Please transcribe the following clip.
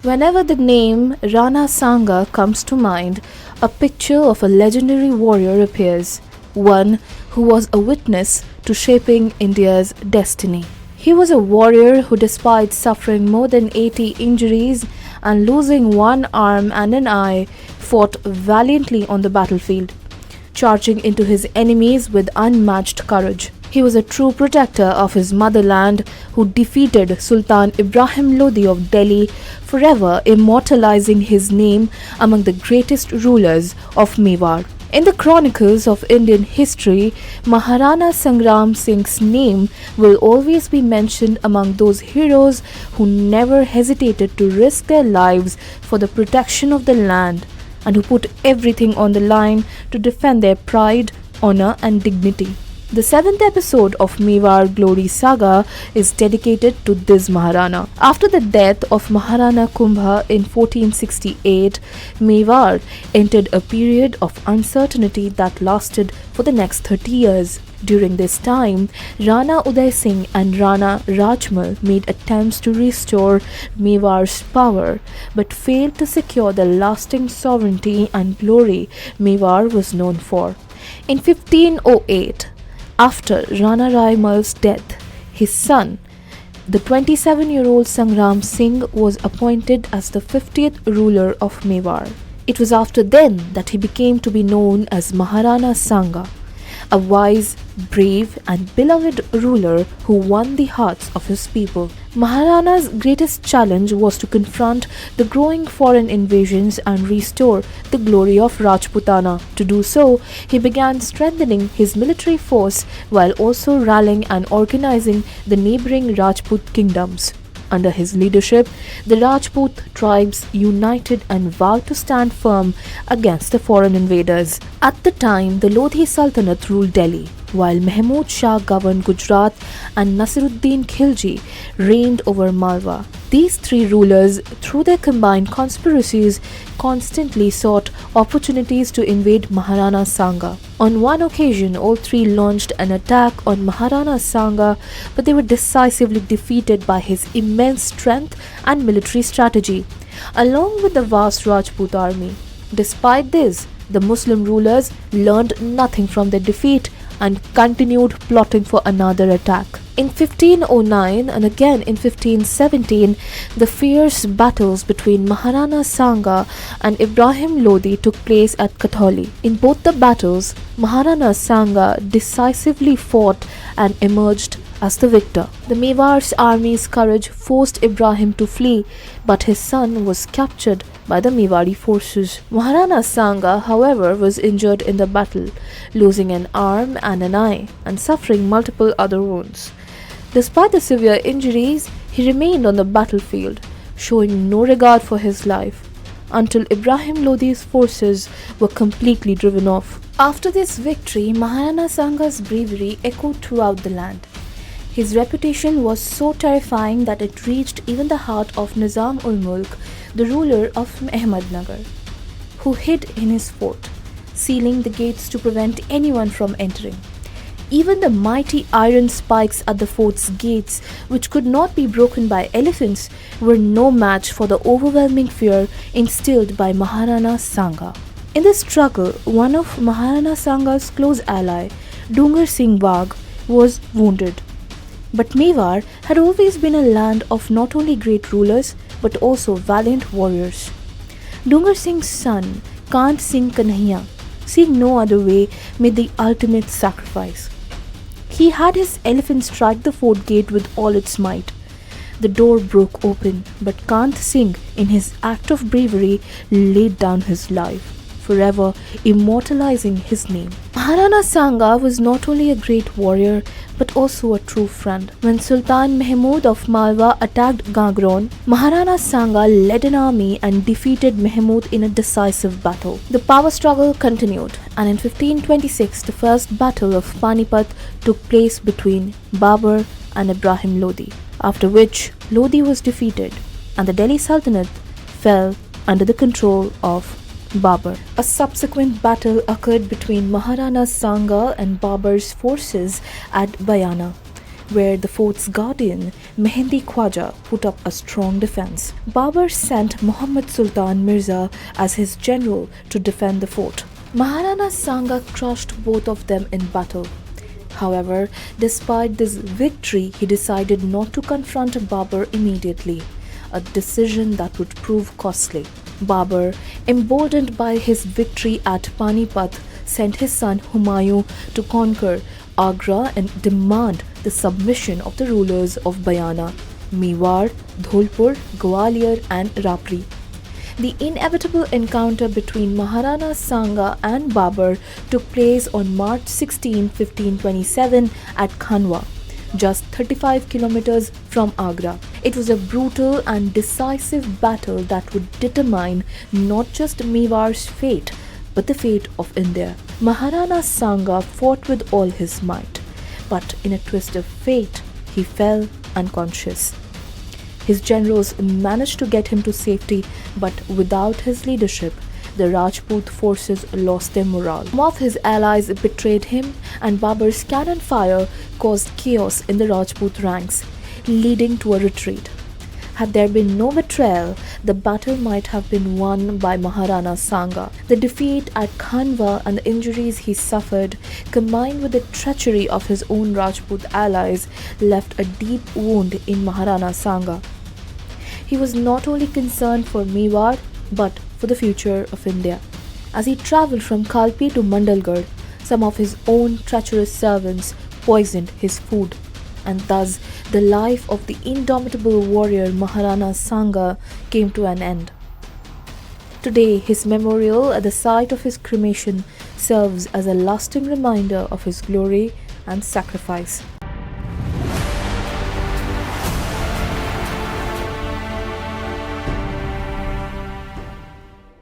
Whenever the name Rana Sanga comes to mind, a picture of a legendary warrior appears, one who was a witness to shaping India's destiny. He was a warrior who, despite suffering more than 80 injuries and losing one arm and an eye, fought valiantly on the battlefield, charging into his enemies with unmatched courage. He was a true protector of his motherland who defeated Sultan Ibrahim Lodi of Delhi, forever immortalizing his name among the greatest rulers of Mewar. In the chronicles of Indian history, Maharana Sangram Singh's name will always be mentioned among those heroes who never hesitated to risk their lives for the protection of the land and who put everything on the line to defend their pride, honor and dignity. The 7th episode of Mewar Glory Saga is dedicated to this Maharana. After the death of Maharana Kumbha in 1468, Mewar entered a period of uncertainty that lasted for the next 30 years. During this time, Rana Uday Singh and Rana Rajmal made attempts to restore Mewar's power, but failed to secure the lasting sovereignty and glory Mewar was known for. In 1508, after Rana Raimal's death, his son, the 27-year-old Sangram Singh, was appointed as the 50th ruler of Mewar. It was after then that he became to be known as Maharana Sanga, a wise, brave and beloved ruler who won the hearts of his people. Maharana's greatest challenge was to confront the growing foreign invasions and restore the glory of Rajputana. To do so, he began strengthening his military force while also rallying and organizing the neighboring Rajput kingdoms. Under his leadership, the Rajput tribes united and vowed to stand firm against the foreign invaders. At the time, the Lodi Sultanate ruled Delhi, while Mahmud Shah governed Gujarat and Nasiruddin Khilji reigned over Malwa. These three rulers, through their combined conspiracies, constantly sought opportunities to invade Maharana Sanga. On one occasion, all three launched an attack on Maharana Sanga, but they were decisively defeated by his immense strength and military strategy, along with the vast Rajput army. Despite this, the Muslim rulers learned nothing from their defeat and continued plotting for another attack. In 1509 and again in 1517, the fierce battles between Maharana Sanga and Ibrahim Lodi took place at Katholi. In both the battles, Maharana Sanga decisively fought and emerged as the victor. The Mewar's army's courage forced Ibrahim to flee, but his son was captured by the Mewari forces. Maharana Sanga, however, was injured in the battle, losing an arm and an eye and suffering multiple other wounds. Despite the severe injuries, he remained on the battlefield, showing no regard for his life, until Ibrahim Lodi's forces were completely driven off. After this victory, Maharana Sanga's bravery echoed throughout the land. His reputation was so terrifying that it reached even the heart of Nizam-ul-Mulk, the ruler of Ahmednagar, who hid in his fort, sealing the gates to prevent anyone from entering. Even the mighty iron spikes at the fort's gates, which could not be broken by elephants, were no match for the overwhelming fear instilled by Maharana Sanga. In this struggle, one of Maharana Sanga's close ally, Dungar Singh Bagh, was wounded. But Mewar had always been a land of not only great rulers but also valiant warriors. Dungar Singh's son, Kant Singh Kanhaiya, seeing no other way, made the ultimate sacrifice. He had his elephant strike the fort gate with all its might. The door broke open, but Kant Singh, in his act of bravery, laid down his life, forever immortalizing his name. Maharana Sanga was not only a great warrior but also a true friend. When Sultan Mahmud of Malwa attacked Gangron, Maharana Sanga led an army and defeated Mahmud in a decisive battle. The power struggle continued, and in 1526 the first battle of Panipat took place between Babur and Ibrahim Lodi, after which Lodi was defeated and the Delhi Sultanate fell under the control of Babur. A subsequent battle occurred between Maharana Sanga and Babur's forces at Bayana, where the fort's guardian, Mehendi Khwaja, put up a strong defense. Babur sent Muhammad Sultan Mirza as his general to defend the fort. Maharana Sanga crushed both of them in battle. However, despite this victory, he decided not to confront Babur immediately, a decision that would prove costly. Babur, emboldened by his victory at Panipat, sent his son Humayun to conquer Agra and demand the submission of the rulers of Bayana, Mewar, Dholpur, Gwalior and Rapri. The inevitable encounter between Maharana Sanga and Babur took place on March 16, 1527 at Khanwa, just 35 kilometers from Agra. It was a brutal and decisive battle that would determine not just Mewar's fate, but the fate of India. Maharana Sanga fought with all his might, but in a twist of fate, he fell unconscious. His generals managed to get him to safety, but without his leadership, the Rajput forces lost their morale. Some of his allies betrayed him, and Babur's cannon fire caused chaos in the Rajput ranks, leading to a retreat. Had there been no betrayal, the battle might have been won by Maharana Sanga. The defeat at Khanwa and the injuries he suffered, combined with the treachery of his own Rajput allies, left a deep wound in Maharana Sanga. He was not only concerned for Mewar, but for the future of India. As he travelled from Kalpi to Mandalgarh, some of his own treacherous servants poisoned his food, and thus the life of the indomitable warrior Maharana Sanga came to an end. Today, his memorial at the site of his cremation serves as a lasting reminder of his glory and sacrifice.